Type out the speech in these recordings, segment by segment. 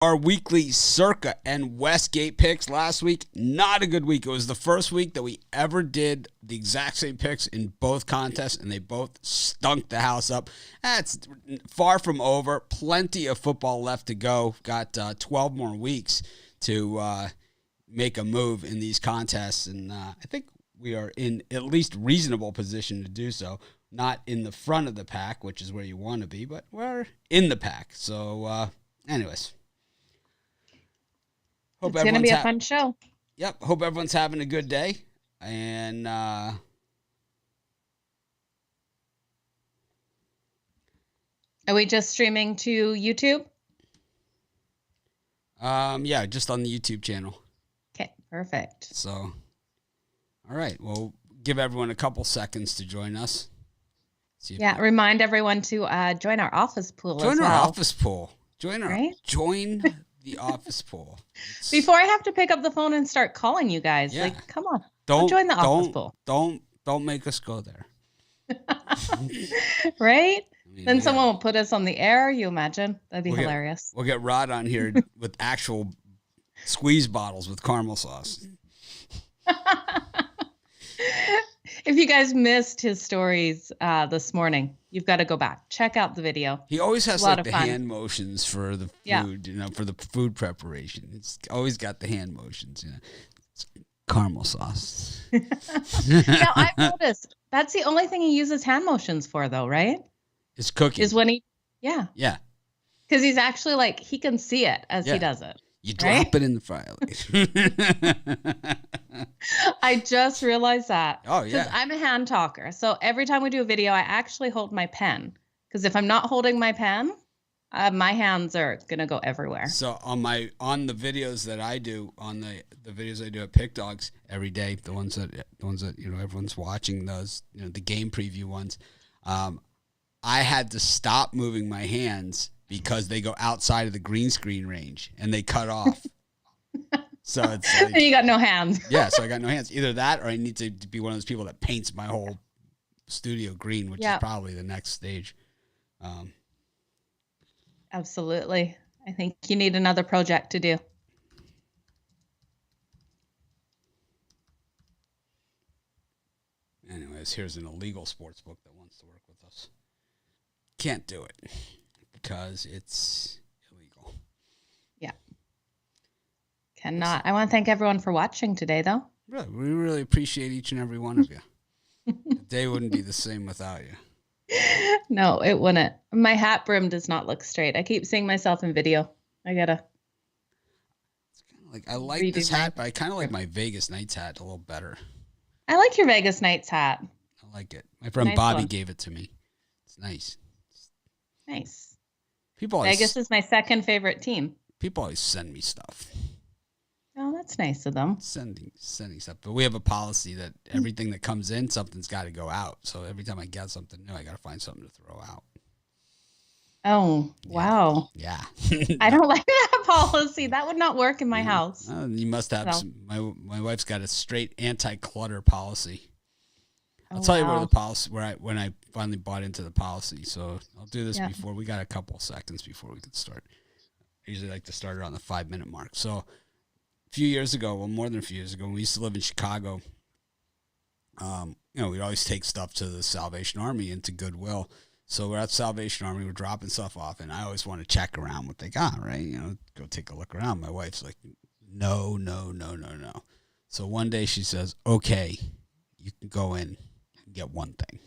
Our weekly Circa and Westgate picks last week. Not a good week. It was the first week that we ever did the exact same picks in both contests, and they both stunk the house up. That's far from over. Plenty of football left to go. Got 12 more weeks to make a move in these contests, and I think we are in at least reasonable position to do so. Not in the front of the pack, which is where you want to be, but we're in the pack. So, anyways. It's going to be a fun show. Yep. Hope everyone's having a good day. And are we just streaming to YouTube? Yeah, just on the YouTube channel. Okay, perfect. So, all right. Well, give everyone a couple seconds to join us. Remind everyone to join our office pool as well. Join our office pool. Join the office pool. Before I have to pick up the phone and start calling you guys, come on, don't join the office pool. Don't make us go there. Right? Then someone will put us on the air. You imagine? That'd be hilarious. We'll get Rod on here with actual squeeze bottles with caramel sauce. If you guys missed his stories this morning, you've got to go back. Check out the video. He always has like the hand motions for the food, for the food preparation. It's always got the hand motions, It's caramel sauce. Now, I've noticed that's the only thing he uses hand motions for, though, right? It's cooking. Is when he, Yeah. Because he's actually he can see it as he does it. You drop it in the fryer. I just realized that. Oh, yeah. Because I'm a hand talker. So every time we do a video, I actually hold my pen. Because if I'm not holding my pen, my hands are going to go everywhere. So on the videos that I do, on the videos I do at Pick Dogs every day, the ones that everyone's watching, those, the game preview ones, I had to stop moving my hands because they go outside of the green screen range and they cut off. So it's like, you got no hands. Yeah, so I got no hands. Either that or I need to be one of those people that paints my whole studio green, which is probably the next stage. Absolutely. I think you need another project to do. Anyways, here's an illegal sports book that wants to work with us. Can't do it because it's illegal. Yeah. Cannot. I want to thank everyone for watching today, though. Really, we really appreciate each and every one of you. The day wouldn't be the same without you. No, it wouldn't. My hat brim does not look straight. I keep seeing myself in video. I gotta. It's kind of I like this hat, but I kind of like my Vegas Knights hat a little better. I like your Vegas Knights hat. I like it. My friend Bobby gave it to me. It's nice. Nice. Vegas is my second favorite team. People always send me stuff. Oh, that's nice of them. Sending stuff. But we have a policy that everything that comes in, something's got to go out. So every time I get something new, I got to find something to throw out. Oh, wow. Yeah. I don't like that policy. That would not work in my house. You must have my wife's got a straight anti-clutter policy. I'll tell you where the policy, when I finally bought into the policy. So I'll do this before we got a couple seconds before we could start. I usually like to start around the 5-minute mark. So a few years ago, more than a few years ago, when we used to live in Chicago, we'd always take stuff to the Salvation Army and to Goodwill. So we're at Salvation Army, we're dropping stuff off, and I always want to check around what they got, right? Go take a look around. My wife's like, no. So one day she says, okay, you can go in and get one thing.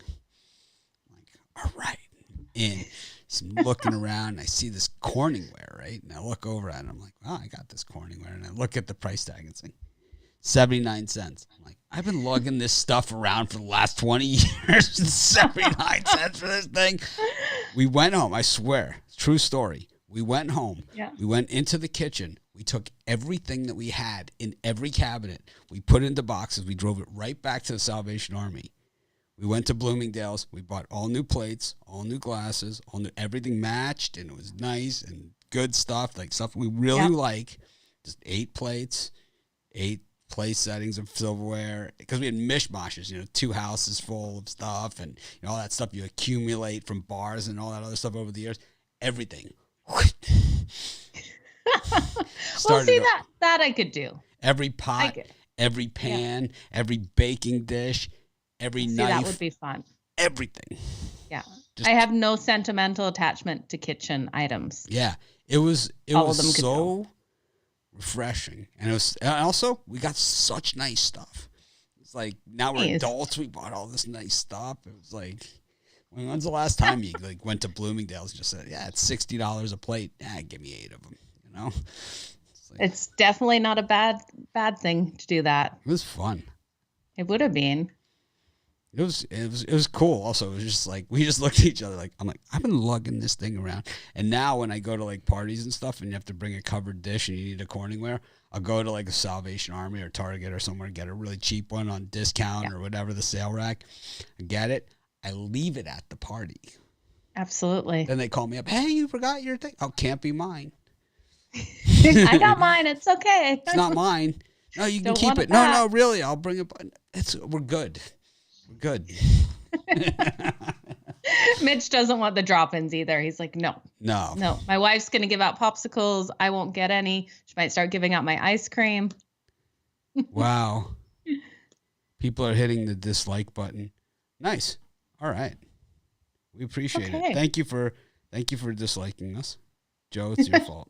I'm like, all right. And so I'm looking around, and I see this Corningware, right? And I look over at it, and I'm like, I got this Corningware. And I look at the price tag and say, 79 cents. I'm like, I've been lugging this stuff around for the last 20 years. 79 cents for this thing. We went home. I swear. True story. We went home. Yeah. We went into the kitchen. We took everything that we had in every cabinet. We put it into boxes. We drove it right back to the Salvation Army. We went to Bloomingdale's. We bought all new plates, all new glasses, everything matched, and it was nice and good stuff, like stuff we really like. Just 8 plates, 8 place settings of silverware, because we had mishmashes, 2 houses full of stuff, and all that stuff you accumulate from bars and all that other stuff over the years. Everything. Well, see that I could do. Every pot, every pan, every baking dish, every knife. That would be fun. Everything. Yeah. I have no sentimental attachment to kitchen items. Yeah. It was so refreshing. And it was also, we got such nice stuff. It's like, now we're adults, we bought all this nice stuff. It was like, when's the last time you like went to Bloomingdale's and just said, yeah, it's $60 a plate. Give me 8 of them, you know? It's definitely not a bad thing to do that. It was fun. It would have been. It was cool. Also, it was just like, we just looked at each other like, I'm like, I've been lugging this thing around. And now when I go to like parties and stuff and you have to bring a covered dish and you need a Corningware, I'll go to like a Salvation Army or Target or somewhere and get a really cheap one on discount or whatever, the sale rack. I get it. I leave it at the party. Absolutely. Then they call me up. Hey, you forgot your thing. Oh, can't be mine. I got mine. It's okay. It's not mine. No, you can keep it. No, really. I'll bring it. We're good. We're good. Mitch doesn't want the drop-ins either. He's like, no. My wife's going to give out popsicles. I won't get any. She might start giving out my ice cream. Wow. People are hitting the dislike button. Nice. All right. We appreciate it. Thank you for disliking us. Joe, it's your fault.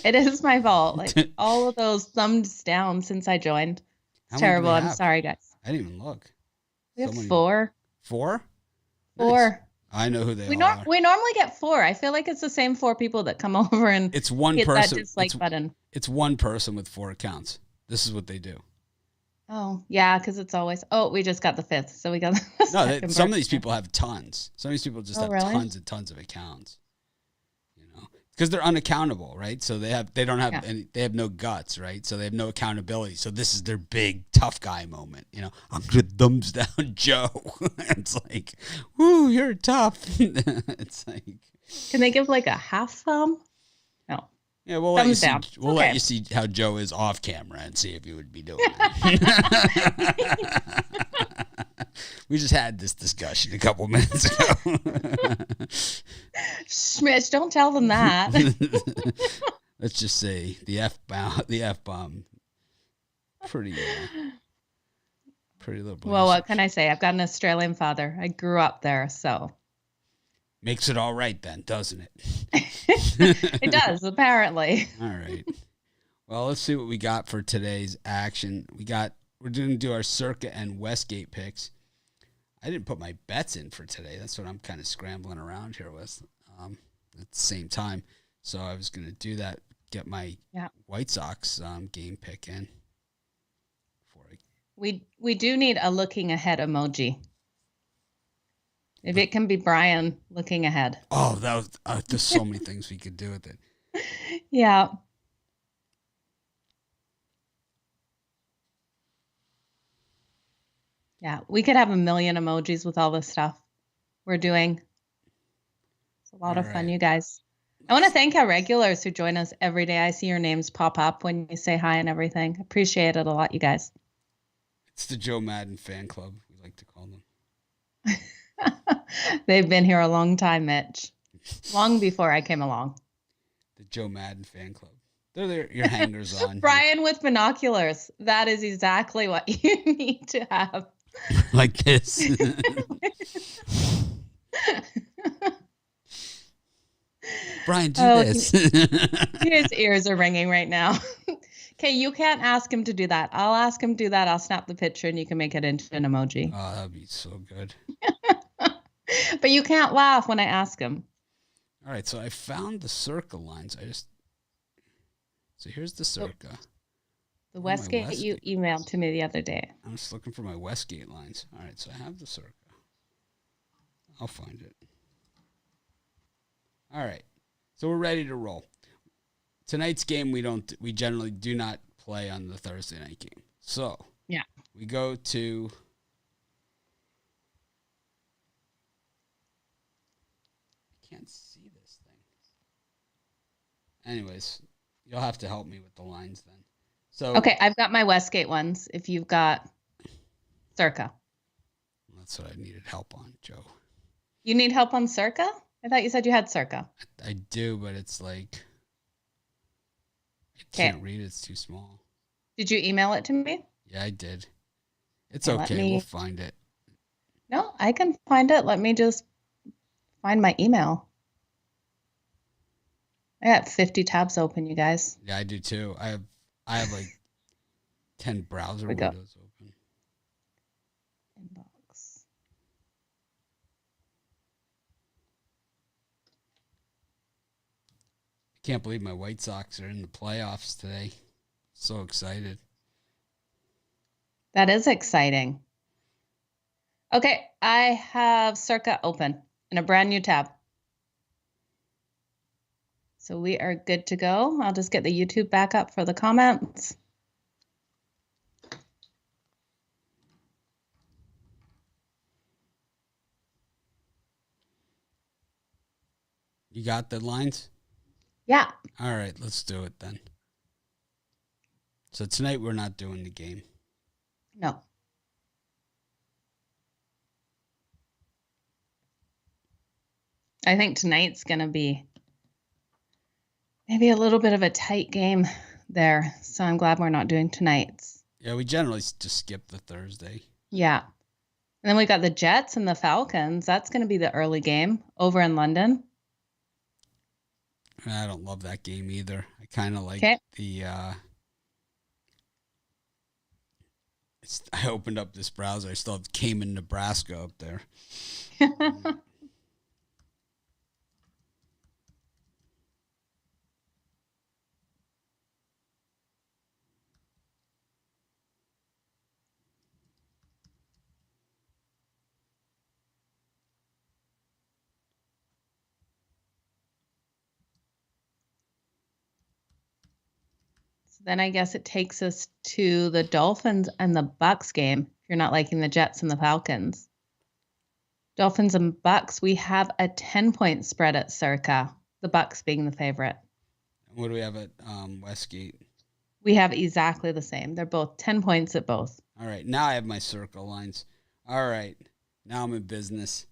It is my fault. Like all of those thumbs down since I joined. It's terrible. I'm sorry, guys. I didn't even look. We have 4. 4? 4. Nice. I know who they are. We normally get 4. I feel like it's the same 4 people that come over and it's one hit person. That dislike button. It's one person with 4 accounts. This is what they do. Oh, yeah, because it's always, we just got the 5th, so we got the some of these people have tons. Some of these people just have tons and tons of accounts. You know, because they're unaccountable, right? So they have no guts, right? So they have no accountability. So this is their big tough guy moment. You know, I'm gonna thumbs down Joe. It's like, woo, you're tough. It's like, can they give like a half thumb? No. Yeah, we'll let you see how Joe is off camera and see if you would be doing it. We just had this discussion a couple minutes ago. Schmitz, don't tell them that. Let's just say the F-bomb, pretty little. Well, what can I say? I've got an Australian father. I grew up there, so. Makes it all right then, doesn't it? It does, apparently. All right. Well, let's see what we got for today's action. We're going to do our Circa and Westgate picks. I didn't put my bets in for today. That's what I'm kind of scrambling around here with at the same time. So I was going to do that, get my White Sox game pick in. We do need a looking ahead emoji. If it can be Brian looking ahead. Oh, that was there's so many things we could do with it. Yeah. Yeah, we could have a million emojis with all this stuff we're doing. It's a lot of fun, you guys. I want to thank our regulars who join us every day. I see your names pop up when you say hi and everything. Appreciate it a lot, you guys. It's the Joe Madden fan club, we like to call them. They've been here a long time, Mitch. Long before I came along. The Joe Madden fan club. They're your hangers on. Brian with binoculars. That is exactly what you need to have. Like this. Brian, do this. His ears are ringing right now. Okay, you can't ask him to do that. I'll ask him to do that. I'll snap the picture and you can make it into an emoji. Oh, that'd be so good. But you can't laugh when I ask him. All right, so I found the Circa lines. So here's the Circa. The Westgate you emailed to me the other day. I'm just looking for my Westgate lines. All right, so I have the Circa. I'll find it. All right, so we're ready to roll. Tonight's game we generally do not play on the Thursday night game. So we go to. I can't see this thing. Anyways, you'll have to help me with the lines then. So okay, I've got my Westgate ones. If you've got Circa. That's what I needed help on, Joe. You need help on Circa? I thought you said you had Circa. I do, but it's like can't read it. It's too small. Did you email it to me? Yeah, I did. It's okay. We'll find it. No, I can find it. Let me just find my email. I got 50 tabs open, you guys. Yeah, I do too. I have like 10 browser windows open. Inbox. I can't believe my White Sox are in the playoffs today. So excited. That is exciting. Okay, I have Circa open in a brand new tab. So we are good to go. I'll just get the YouTube back up for the comments. You got the lines? Yeah. All right, let's do it then. So tonight we're not doing the game. No. I think tonight's going to be maybe a little bit of a tight game there. So I'm glad we're not doing tonight's. Yeah, we generally just skip the Thursday. Yeah. And then we got the Jets and the Falcons. That's going to be the early game over in London. I don't love that game either. I kind of like the... I opened up this browser. I still have Cayman, Nebraska up there. Then I guess it takes us to the Dolphins and the Bucks game. If you're not liking the Jets and the Falcons. Dolphins and Bucks, we have a 10-point spread at Circa, the Bucks being the favorite. What do we have at Westgate? We have exactly the same. They're both 10 points at both. All right. Now I have my Circa lines. All right. Now I'm in business.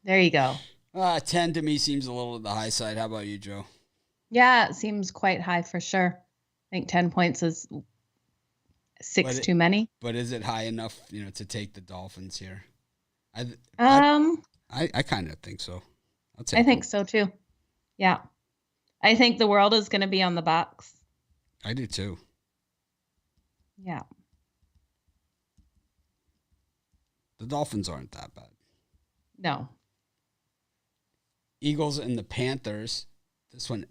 There you go. 10 to me seems a little on the high side. How about you, Joe? Yeah, it seems quite high for sure. I think 10 points is too many. But is it high enough, to take the Dolphins here? I kind of think so. I think so too. Yeah. I think the world is going to be on the Bucks. I do too. Yeah. The Dolphins aren't that bad. No. Eagles and the Panthers. This one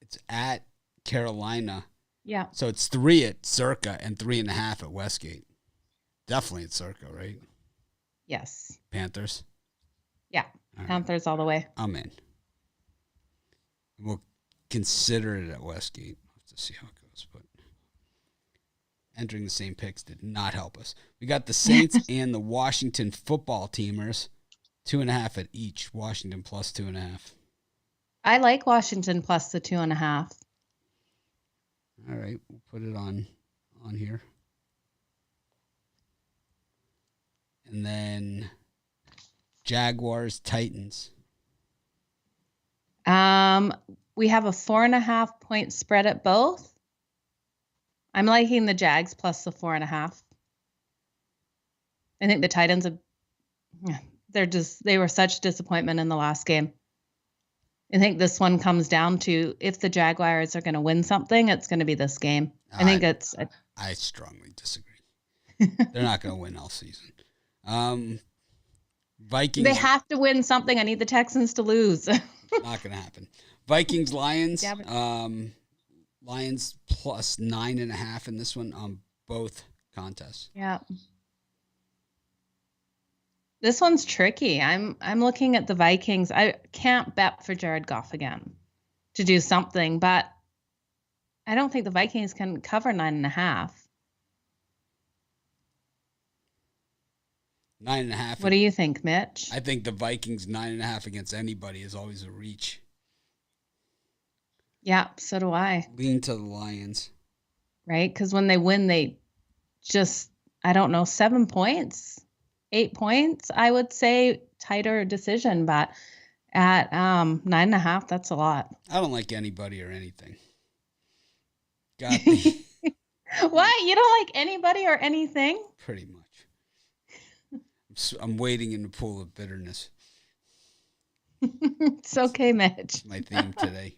it's at Carolina. Yeah. So it's 3 at Circa and 3.5 at Westgate. Definitely at Circa, right? Yes. Panthers? Yeah. All Panthers all the way. I'm in. We'll consider it at Westgate. We'll have to see how it goes. But entering the same picks did not help us. We got the Saints and the Washington football teamers. 2.5 at each. Washington plus 2.5. I like Washington plus the 2.5. All right, we'll put it on here. And then Jaguars Titans. We have a 4.5 point spread at both. I'm liking the Jags plus the 4.5. I think the Titans they were such disappointment in the last game. I think this one comes down to if the Jaguars are going to win something, it's going to be this game. I strongly disagree. They're not going to win all season. Vikings. They have to win something. I need the Texans to lose. Not going to happen. Vikings, Lions. Yeah, Lions plus 9.5 in this one on both contests. Yeah. This one's tricky. I'm looking at the Vikings. I can't bet for Jared Goff again to do something, but I don't think the Vikings can cover 9.5. 9.5. What do you think, Mitch? I think the Vikings 9.5 against anybody is always a reach. Yeah, so do I. Lean to the Lions. Right? Because when they win, they just, 7 points, 8 points, I would say tighter decision. But At 9.5, that's a lot. I don't like anybody or anything. Got the What? You don't like anybody or anything? pretty much. I'm wading in the pool of bitterness. It's okay, Mitch. It's my theme today.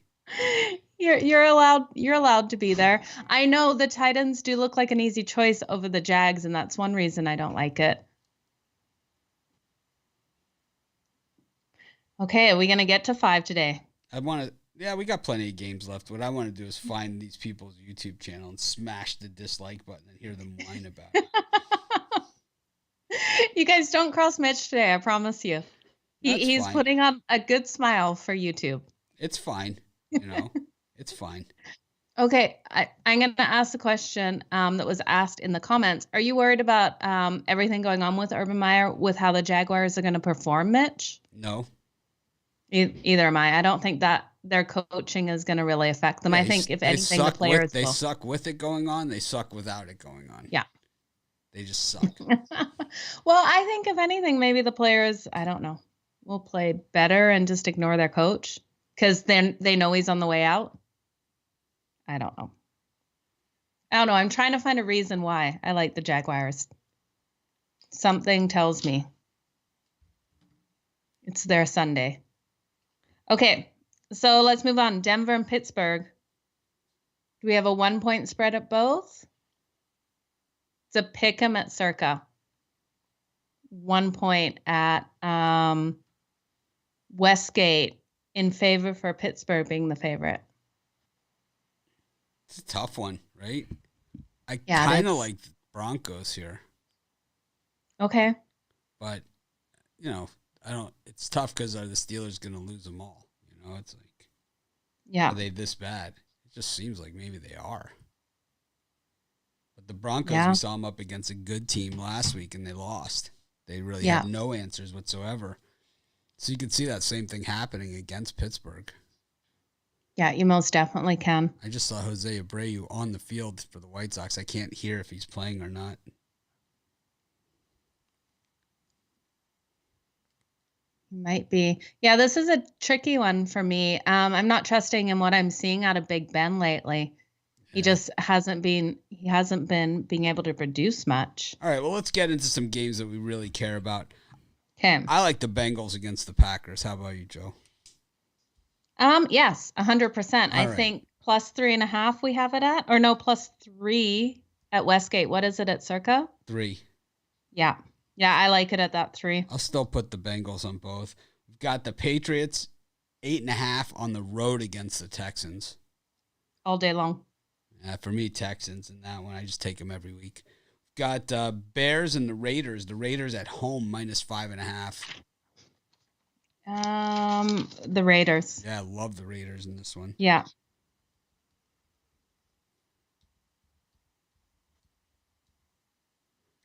You're allowed to be there. I know the Titans do look like an easy choice over the Jags, and that's one reason I don't like it. Okay, are we gonna get to 5 today? We got plenty of games left. What I want to do is find these people's YouTube channel and smash the dislike button and hear them whine about it. You guys don't cross Mitch today, I promise you. He's fine. putting on a good smile for YouTube. It's fine. It's fine. Okay, I'm going to ask the question that was asked in the comments. Are you worried about everything going on with Urban Meyer, with how the Jaguars are going to perform, Mitch? No. Either am I. I don't think that their coaching is going to really affect them. I think, if anything, the players They suck with it going on. They suck without it going on. Yeah. They just suck. Well, I think, if anything, maybe the players, I don't know, will play better and just ignore their coach because then they know he's on the way out. I don't know. I'm trying to find a reason why I like the Jaguars. Something tells me it's their Sunday. Okay, so let's move on. Denver and Pittsburgh. Do we have a 1-point spread at both? It's a pick 'em at Circa. 1 point at Westgate in favor for Pittsburgh being the favorite. It's a tough one, right? I kind of like the Broncos here. Okay. But, it's tough because are the Steelers going to lose them all? It's like, yeah. Are they this bad? It just seems like maybe they are. But the Broncos, we saw them up against a good team last week and they lost. They really had no answers whatsoever. So you can see that same thing happening against Pittsburgh. Yeah, you most definitely can. I just saw Jose Abreu on the field for the White Sox. I can't hear if he's playing or not. Might be. Yeah, this is a tricky one for me. I'm not trusting in what I'm seeing out of Big Ben lately. He just hasn't been being able to produce much. All right, well, let's get into some games that we really care about. Okay. I like the Bengals against the Packers. How about you, Joe? Yes, 100%. I think +3.5 we have it at, or no, +3 at Westgate. What is it at Circa? 3. Yeah. Yeah, I like it at that 3. I'll still put the Bengals on both. We've got the Patriots 8.5 on the road against the Texans. All day long. For me, Texans in that one. I just take them every week. We've got Bears and the Raiders. The Raiders at home -5.5. The Raiders. Yeah, I love the Raiders in this one. Yeah.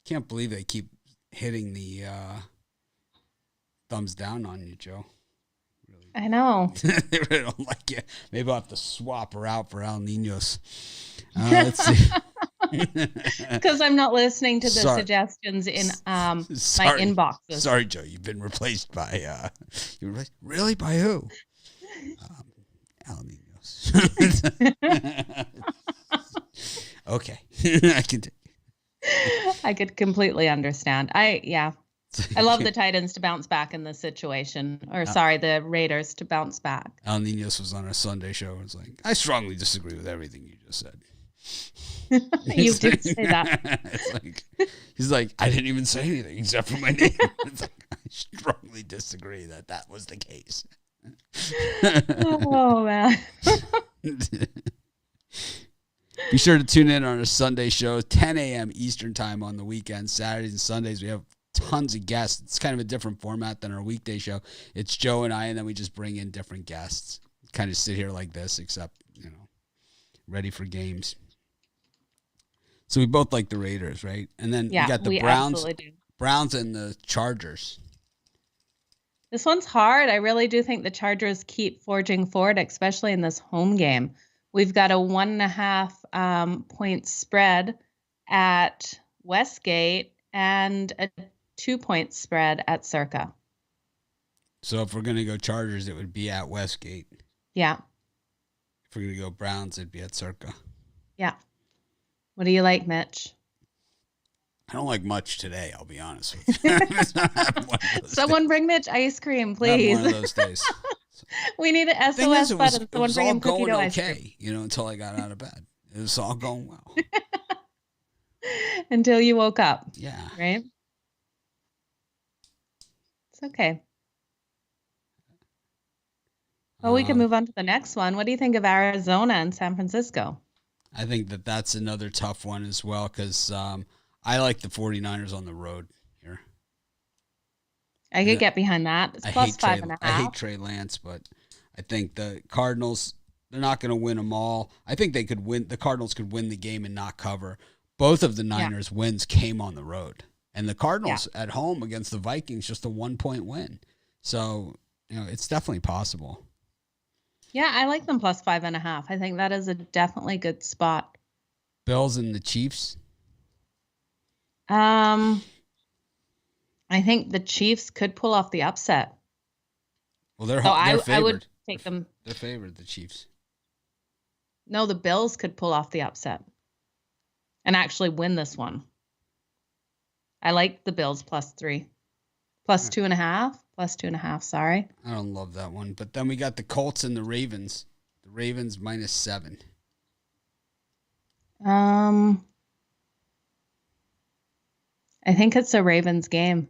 Can't believe they keep hitting the thumbs down on you, Joe. Really. I know. They really don't like you. Maybe I'll have to swap her out for El Niños. Let's see. Because I'm not listening to the suggestions in my inboxes. Sorry, Joe. You've been replaced by... Really? By who? El Niños. Okay. I could completely understand. I love the Titans to bounce back in this situation. Or the Raiders to bounce back. El Niños was on our Sunday show. It's like, I strongly disagree with everything you just said. You did say that. He's like, I didn't even say anything except for my name. It's like, I strongly disagree that was the case. Oh, man. Be sure to tune in on our Sunday show, 10 a.m. Eastern time on the weekends. Saturdays and Sundays, we have tons of guests. It's kind of a different format than our weekday show. It's Joe and I, and then we just bring in different guests. Kind of sit here like this, except, ready for games. So we both like the Raiders, right? And then we got the Browns and the Chargers. This one's hard. I really do think the Chargers keep forging forward, especially in this home game. We've got a 1.5 point spread at Westgate and a 2-point spread at Circa. So if we're going to go Chargers, it would be at Westgate. Yeah. If we're going to go Browns, it'd be at Circa. Yeah. What do you like, Mitch? I don't like much today, I'll be honest with you. Someone bring Mitch ice cream, please. Not one of those days. We need an SOS button. It was all going ice okay, until I got out of bed. It was all going well. Until you woke up. Yeah. Right? It's okay. Well, we can move on to the next one. What do you think of Arizona and San Francisco? I think that's another tough one as well because I like the 49ers on the road here. I could get behind that. It's plus 5.5. I hate Trey Lance, but I think the Cardinals, they're not going to win them all. I think they could win. The Cardinals could win the game and not cover. Both of the Niners' wins came on the road. And the Cardinals at home against the Vikings, just a 1-point win. So, it's definitely possible. Yeah, I like them plus 5.5. I think that is a definitely good spot. Bills and the Chiefs? I think the Chiefs could pull off the upset. Well, they're favored. I would take them. They're favored, the Chiefs. No, the Bills could pull off the upset and actually win this one. I like the Bills plus 3. Plus 2.5. Plus 2.5, sorry. I don't love that one. But then we got the Colts and the Ravens. The Ravens minus 7. I think it's a Ravens game.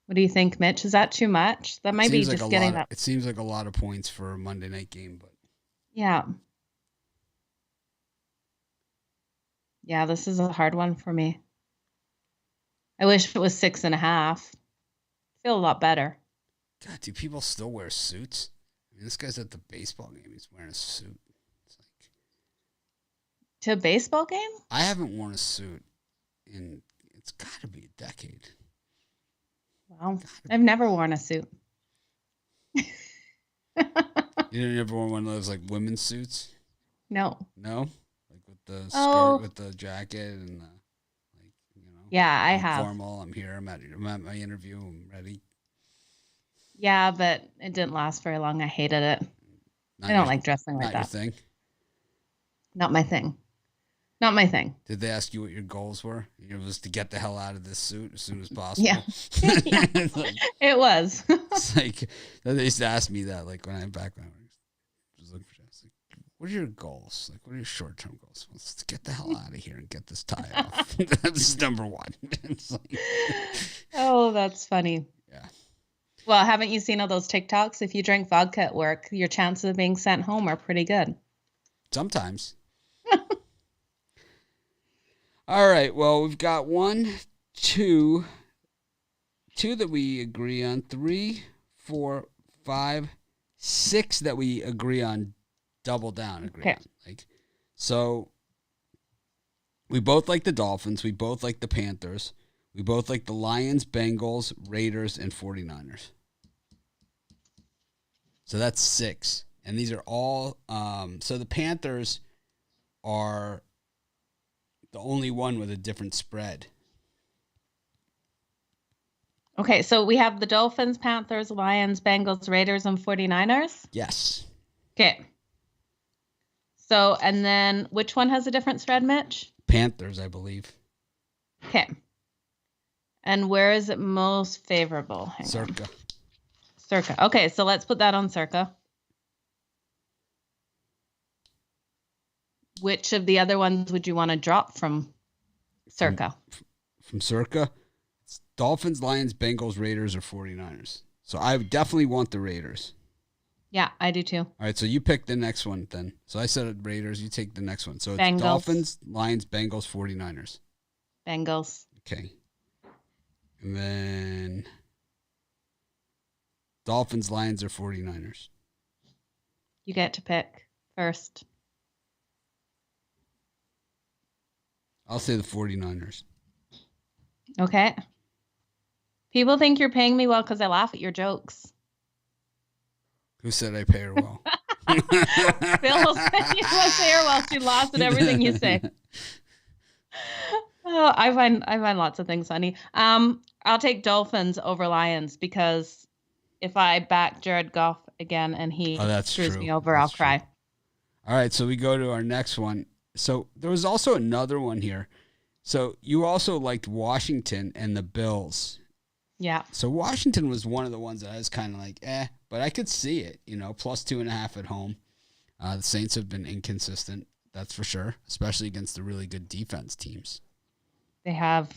What do you think, Mitch? Is that too much? That might be just getting that. It seems like a lot of points for a Monday night game, but yeah. Yeah, this is a hard one for me. I wish it was 6.5. Feel a lot better. God, do people still wear suits? I mean, this guy's at the baseball game. He's wearing a suit. It's like to a baseball game? I haven't worn a suit in it's got to be a decade. Wow, I've never worn a suit. You didn't ever wear one of those like women's suits? No. No, like with the skirt, with the jacket, and the, Yeah, I have. Formal. I'm here. I'm at my interview. I'm ready. Yeah, but it didn't last very long. I hated it. I don't like dressing like that. Not your thing? Not my thing. Not my thing. Did they ask you what your goals were? It was to get the hell out of this suit as soon as possible. Yeah. It was. It's like they used to ask me that, like when I'm back when I was looking for jobs. Like, what are your goals? Like, what are your short-term goals? Well, let's get the hell out of here and get this tie off. That's number one. Like, oh, that's funny. Yeah. Well, haven't you seen all those TikToks? If you drink vodka at work, your chances of being sent home are pretty good. Sometimes. All right. Well, we've got 1, 2 that we agree on, 3, 4, 5, 6 that we agree on. Double down. Agree on. Like, so we both like the Dolphins. We both like the Panthers. We both like the Lions, Bengals, Raiders, and 49ers. So that's 6. And these are all so the Panthers are the only one with a different spread. Okay, so we have the Dolphins, Panthers, Lions, Bengals, Raiders, and 49ers? Yes. Okay. So, and then which one has a different spread, Mitch? Panthers, I believe. Okay. And where is it most favorable? Circa. Circa. Okay, so let's put that on Circa. Which of the other ones would you want to drop from Circa? From Circa? It's Dolphins, Lions, Bengals, Raiders, or 49ers. So I definitely want the Raiders. Yeah, I do too. All right, so you pick the next one then. So I said Raiders, you take the next one. So it's Bengals. Dolphins, Lions, Bengals, 49ers. Bengals. Okay. And then Dolphins, Lions, or 49ers? You get to pick first. I'll say the 49ers. Okay. People think you're paying me well because I laugh at your jokes. Who said I pay her well? Phil said you must pay her well. She laughs at everything you say. Oh, I find lots of things funny. I'll take Dolphins over Lions because if I back Jared Goff again and he screws me over, I'll cry. All right, so we go to our next one. So there was also another one here. So you also liked Washington and the Bills. Yeah. So Washington was one of the ones that I was kind of like, but I could see it, plus 2.5 at home. The Saints have been inconsistent, that's for sure, especially against the really good defense teams. They have.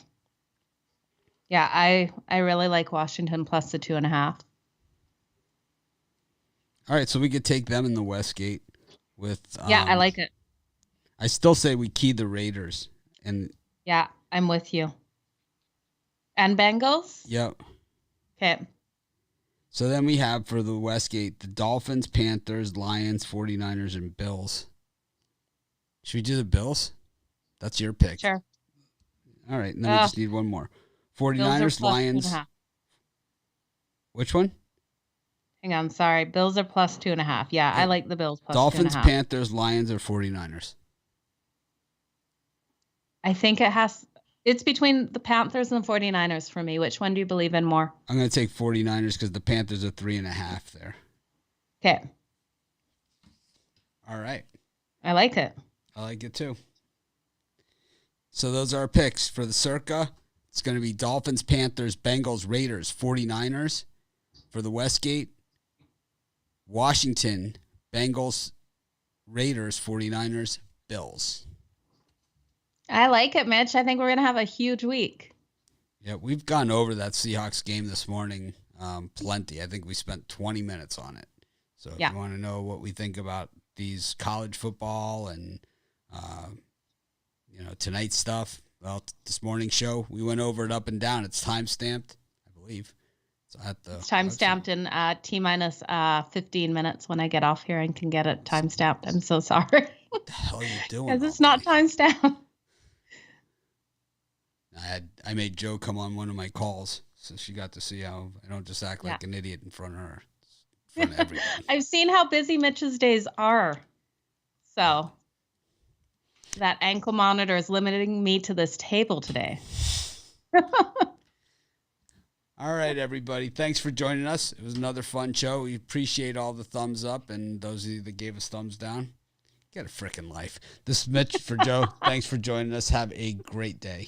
Yeah, I really like Washington plus the 2.5. All right, so we could take them in the Westgate with. Yeah, I like it. I still say we key the Raiders. Yeah, I'm with you. And Bengals? Yep. Okay. So then we have for the Westgate the Dolphins, Panthers, Lions, 49ers, and Bills. Should we do the Bills? That's your pick. Sure. All right, and then we just need one more. 49ers, Lions. Which one? Hang on, sorry. Bills are plus 2.5. Yeah, I like the Bills plus Dolphins, 2.5. Panthers, Lions, or 49ers? I think it's between the Panthers and the 49ers for me. Which one do you believe in more? I'm going to take 49ers because the Panthers are 3.5 there. Okay. All right. I like it. I like it too. So those are our picks for the Circa. It's going to be Dolphins, Panthers, Bengals, Raiders, 49ers. For the Westgate, Washington, Bengals, Raiders, 49ers, Bills. I like it, Mitch. I think we're going to have a huge week. Yeah, we've gone over that Seahawks game this morning plenty. I think we spent 20 minutes on it. So if you want to know what we think about these college football and tonight's stuff, well, this morning's show, we went over it up and down. It's time-stamped, I believe. It's time-stamped in T-minus 15 minutes when I get off here and can get it time-stamped. I'm so sorry. What the hell are you doing? Because it's not time-stamped. I made Jo come on one of my calls, so she got to see how I don't just act like an idiot in front of her. In front of everybody. I've seen how busy Mitch's days are. So that ankle monitor is limiting me to this table today. All right, everybody. Thanks for joining us. It was another fun show. We appreciate all the thumbs up and those of you that gave us thumbs down. Get a freaking life. This is Mitch for Jo. Thanks for joining us. Have a great day.